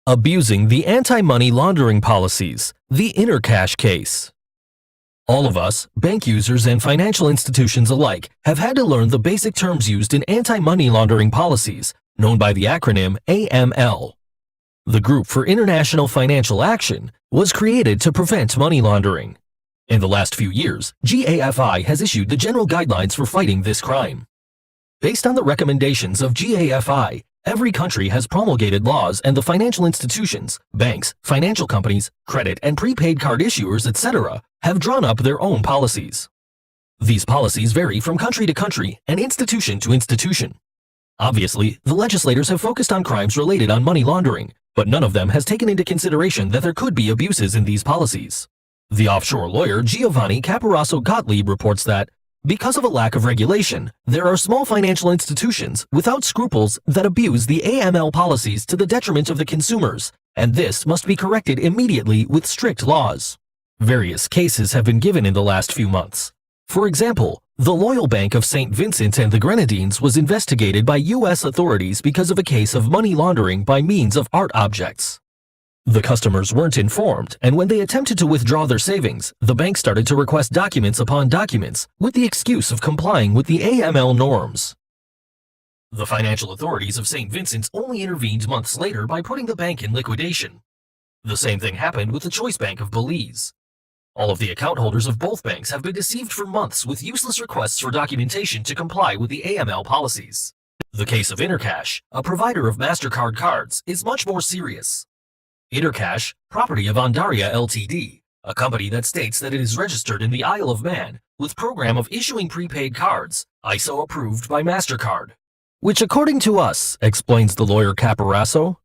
Abusing the anti-money laundering policies, the Intercash case. All of us, bank users and financial institutions alike, have had to learn the basic terms used in anti-money laundering policies, known by the acronym AML. The Group for International Financial Action was created to prevent money laundering. In the last few years, GAFI has issued the general guidelines for fighting this crime. Based on the recommendations of GAFI, every country has promulgated laws, and the financial institutions, banks, financial companies, credit and prepaid card issuers, etc., have drawn up their own policies. These policies vary from country to country and institution to institution. Obviously, the legislators have focused on crimes related on money laundering, but none of them has taken into consideration that there could be abuses in these policies. The offshore lawyer Giovanni Caparasso Gottlieb reports that, because of a lack of regulation, there are small financial institutions without scruples that abuse the AML policies to the detriment of the consumers, and this must be corrected immediately with strict laws. Various cases have been given in the last few months. For example, the Loyal Bank of St. Vincent and the Grenadines was investigated by U.S. authorities because of a case of money laundering by means of art objects. The customers weren't informed, and when they attempted to withdraw their savings, the bank started to request documents upon documents with the excuse of complying with the AML norms. The financial authorities of St. Vincent's only intervened months later by putting the bank in liquidation. The same thing happened with the Choice Bank of Belize. All of the account holders of both banks have been deceived for months with useless requests for documentation to comply with the AML policies. The case of Intercash, a provider of MasterCard cards, is much more serious. Intercash, property of Ondaria Ltd., a company that states that it is registered in the Isle of Man with program of issuing prepaid cards, ISO approved by MasterCard, which according to us, explains the lawyer Caparasso,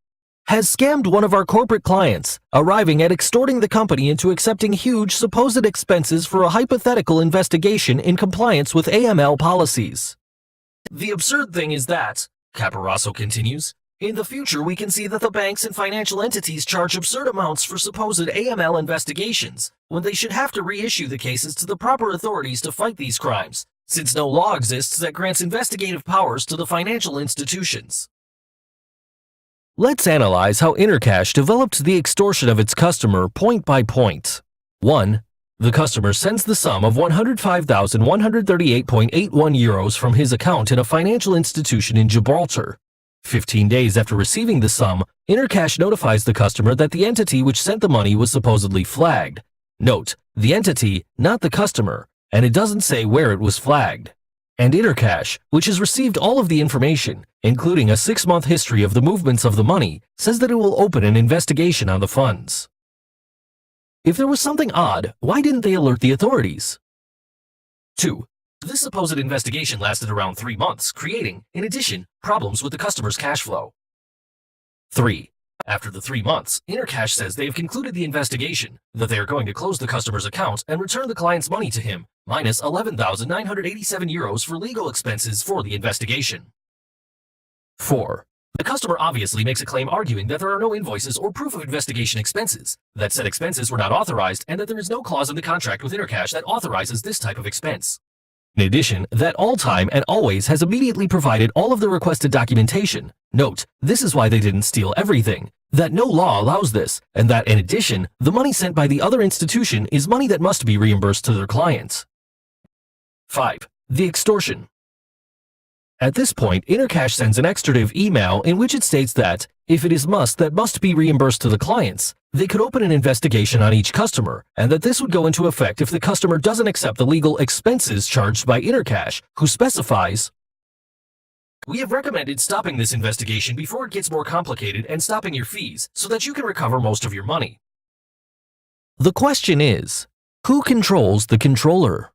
has scammed one of our corporate clients, arriving at extorting the company into accepting huge supposed expenses for a hypothetical investigation in compliance with AML policies. The absurd thing is that, Caparasso continues, in the future, we can see that the banks and financial entities charge absurd amounts for supposed AML investigations, when they should have to reissue the cases to the proper authorities to fight these crimes, since no law exists that grants investigative powers to the financial institutions. Let's analyze how Intercash developed the extortion of its customer point by point. 1. The customer sends the sum of €105,138.81 euros from his account in a financial institution in Gibraltar. 15 days after receiving the sum, Intercash notifies the customer that the entity which sent the money was supposedly flagged. Note, the entity, not the customer, and it doesn't say where it was flagged. And Intercash, which has received all of the information, including a 6-month history of the movements of the money, says that it will open an investigation on the funds. If there was something odd, why didn't they alert the authorities? 2. This supposed investigation lasted around 3 months, creating, in addition, problems with the customer's cash flow. 3. After the 3 months, Intercash says they have concluded the investigation, that they are going to close the customer's account and return the client's money to him, minus €11,987 for legal expenses for the investigation. 4. The customer obviously makes a claim arguing that there are no invoices or proof of investigation expenses, that said expenses were not authorized, and that there is no clause in the contract with Intercash that authorizes this type of expense. In addition, that All Time and Always has immediately provided all of the requested documentation. Note, this is why they didn't steal everything, that no law allows this, and that in addition, the money sent by the other institution is money that must be reimbursed to their clients. 5. The extortion. At this point, Intercash sends an extortive email in which it states that, if it is that must be reimbursed to the clients, they could open an investigation on each customer, and that this would go into effect if the customer doesn't accept the legal expenses charged by Intercash, who specifies, "We have recommended stopping this investigation before it gets more complicated and stopping your fees so that you can recover most of your money." The question is, who controls the controller?